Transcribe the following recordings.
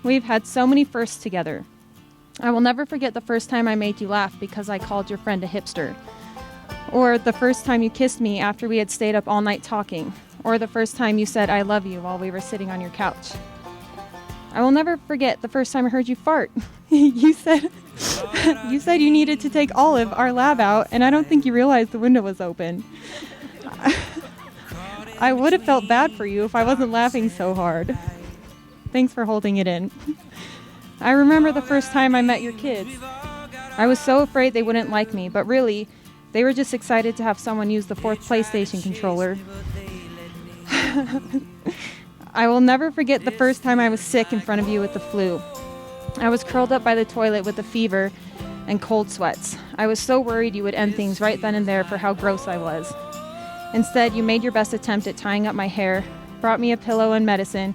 We've had so many firsts together. I will never forget the first time I made you laugh because I called your friend a hipster. Or the first time you kissed me after we had stayed up all night talking. Or the first time you said I love you while we were sitting on your couch. I will never forget the first time I heard you fart. You said you needed to take Olive, our lab, out, and I don't think you realized the window was open. I would have felt bad for you if I wasn't laughing so hard. Thanks for holding it in. I remember the first time I met your kids. I was so afraid they wouldn't like me, but really, they were just excited to have someone use the 4th PlayStation controller. I will never forget the first time I was sick in front of you with the flu. I was curled up by the toilet with a fever and cold sweats. I was so worried you would end things right then and there for how gross I was. Instead, you made your best attempt at tying up my hair, brought me a pillow and medicine,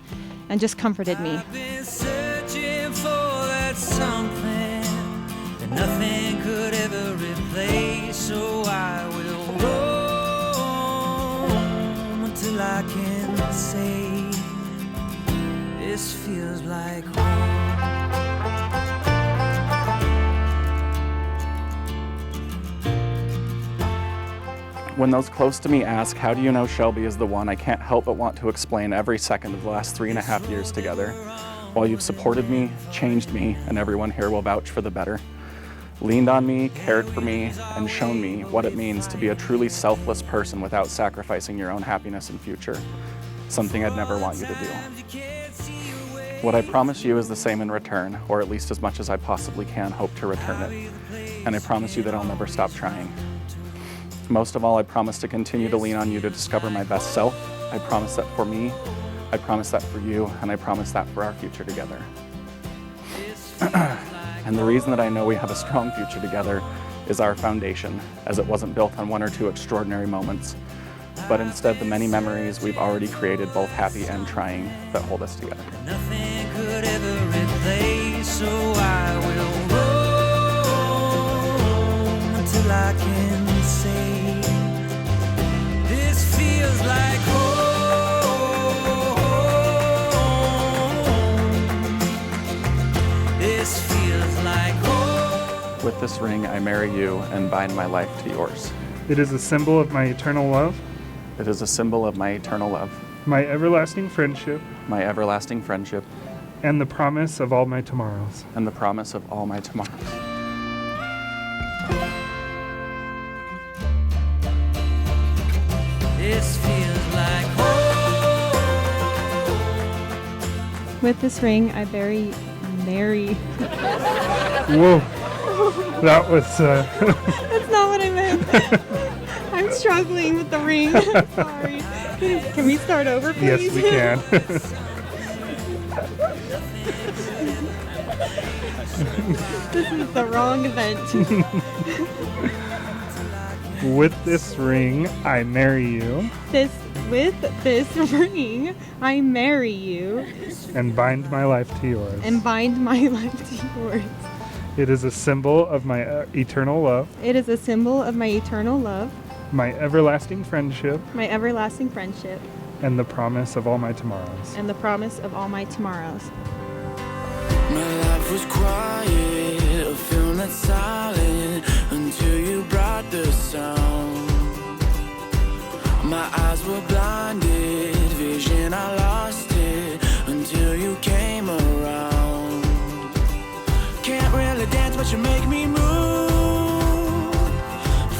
and just comforted me. I've been searching for that something that nothing could ever replace, so I will roam until I can say this feels like home. When those close to me ask, how do you know Shelby is the one, I can't help but want to explain every second of the last 3.5 years together. While you've supported me, changed me, and everyone here will vouch for the better. Leaned on me, cared for me, and shown me what it means to be a truly selfless person without sacrificing your own happiness and future. Something I'd never want you to do. What I promise you is the same in return, or at least as much as I possibly can hope to return it. And I promise you that I'll never stop trying. Most of all, I promise to continue to lean on you to discover my best self. I promise that for me, I promise that for you, and I promise that for our future together. And the reason that I know we have a strong future together is our foundation, as it wasn't built on 1 or 2 extraordinary moments, but instead the many memories we've already created, both happy and trying, that hold us together. Nothing could ever replace, so I will roam until I can say this feels like home. This feels like home. With this ring, I marry you and bind my life to yours. It is a symbol of my eternal love, It is a symbol of my eternal love, my everlasting friendship, my everlasting friendship, and the promise of all my tomorrows. and the promise of all my tomorrows. This feels like home. With this ring, I marry. Whoa, that was, That's not what I meant. I'm struggling with the ring. I'm sorry. Can we start over, please? yes, we can. This is the wrong event. With this ring, I marry you With this ring, I marry you and bind my life to yours. and bind my life to yours. It is a symbol of my eternal love, It is a symbol of my eternal love, my everlasting friendship, my everlasting friendship, and the promise of all my tomorrows. and the promise of all my tomorrows. My life was quiet, a film that's silent until you brought the sound. My eyes were blinded, vision I lost it until you came around. Can't really dance, but you make me move.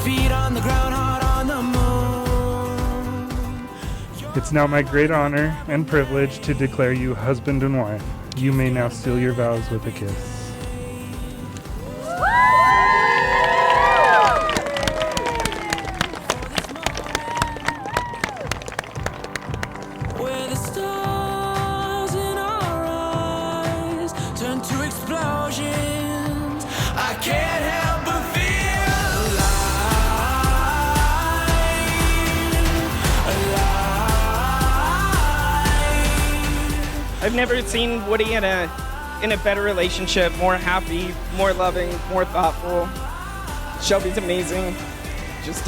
Feet on the ground, heart on the moon. It's now my great honor and privilege to declare you husband and wife. You may now seal your vows with a kiss. Where the stars in our eyes turn to explosions, I can't help but feel alive. I've never seen Woody in a better relationship, more happy, more loving, more thoughtful. Shelby's amazing. Just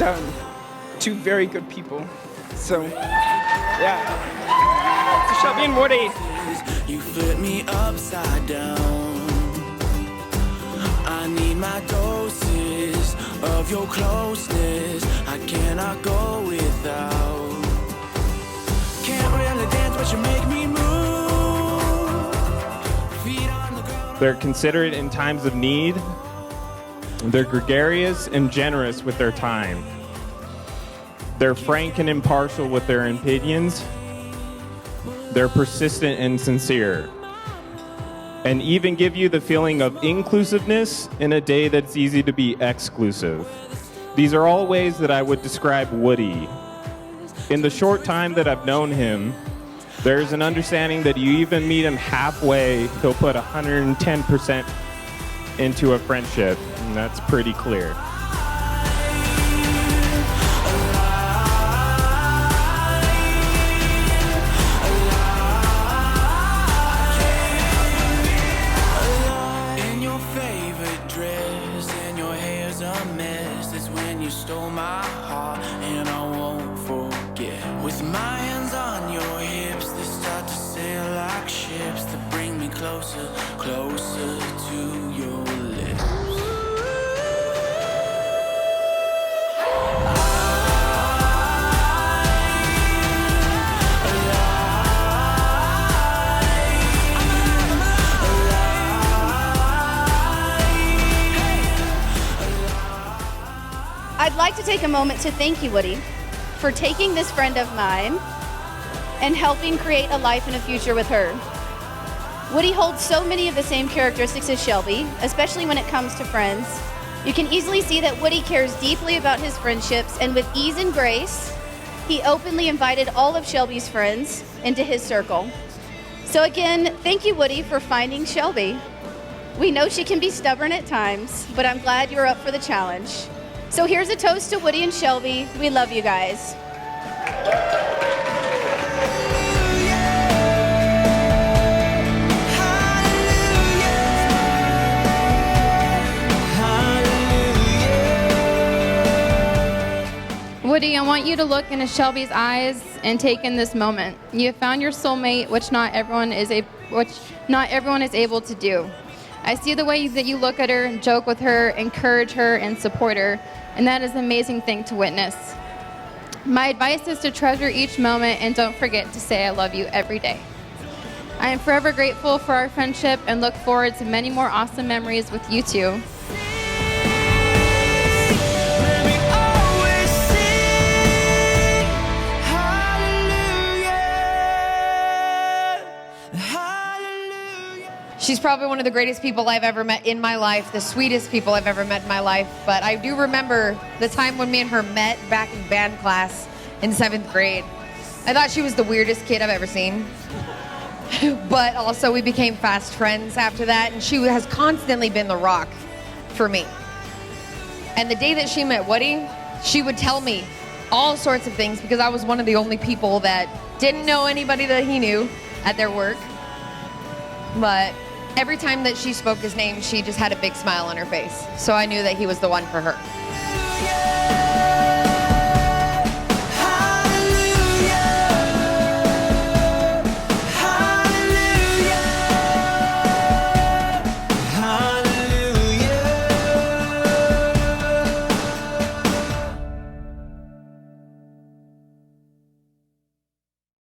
two very good people. So, yeah. So Shelby and Woody. You flip me upside down. I need my doses of your closeness. I cannot go without. Can't really dance, but you make me move. Feet on the ground. They're considerate in times of need. They're gregarious and generous with their time. They're frank and impartial with their opinions. They're persistent and sincere. And even give you the feeling of inclusiveness in a day that's easy to be exclusive. These are all ways that I would describe Woody. In the short time that I've known him, there's an understanding that you even meet him halfway, he'll put 110% into a friendship, and that's pretty clear. In your favorite dress and your hair's a mess. That's when you stole my heart and I won't forget. With my hands on your hips, they start to sail like ships that bring me closer, closer to your lips. I'd like to take a moment to thank you, Woody, for taking this friend of mine and helping create a life and a future with her. Woody holds so many of the same characteristics as Shelby, especially when it comes to friends. You can easily see that Woody cares deeply about his friendships, and with ease and grace, he openly invited all of Shelby's friends into his circle. So again, thank you, Woody, for finding Shelby. We know she can be stubborn at times, but I'm glad you're up for the challenge. So here's a toast to Woody and Shelby. We love you guys. Woody, I want you to look into Shelby's eyes and take in this moment. You have found your soulmate, which not everyone is able to do. I see the way that you look at her and joke with her, encourage her, and support her, and that is an amazing thing to witness. My advice is to treasure each moment and don't forget to say I love you every day. I am forever grateful for our friendship and look forward to many more awesome memories with you two. She's probably one of the greatest people I've ever met in my life, the sweetest people I've ever met in my life. But I do remember the time when me and her met back in band class in 7th grade. I thought she was the weirdest kid I've ever seen. But also we became fast friends after that, and she has constantly been the rock for me. And the day that she met Woody, she would tell me all sorts of things because I was one of the only people that didn't know anybody that he knew at their work. But every time that she spoke his name, she just had a big smile on her face. So I knew that he was the one for her.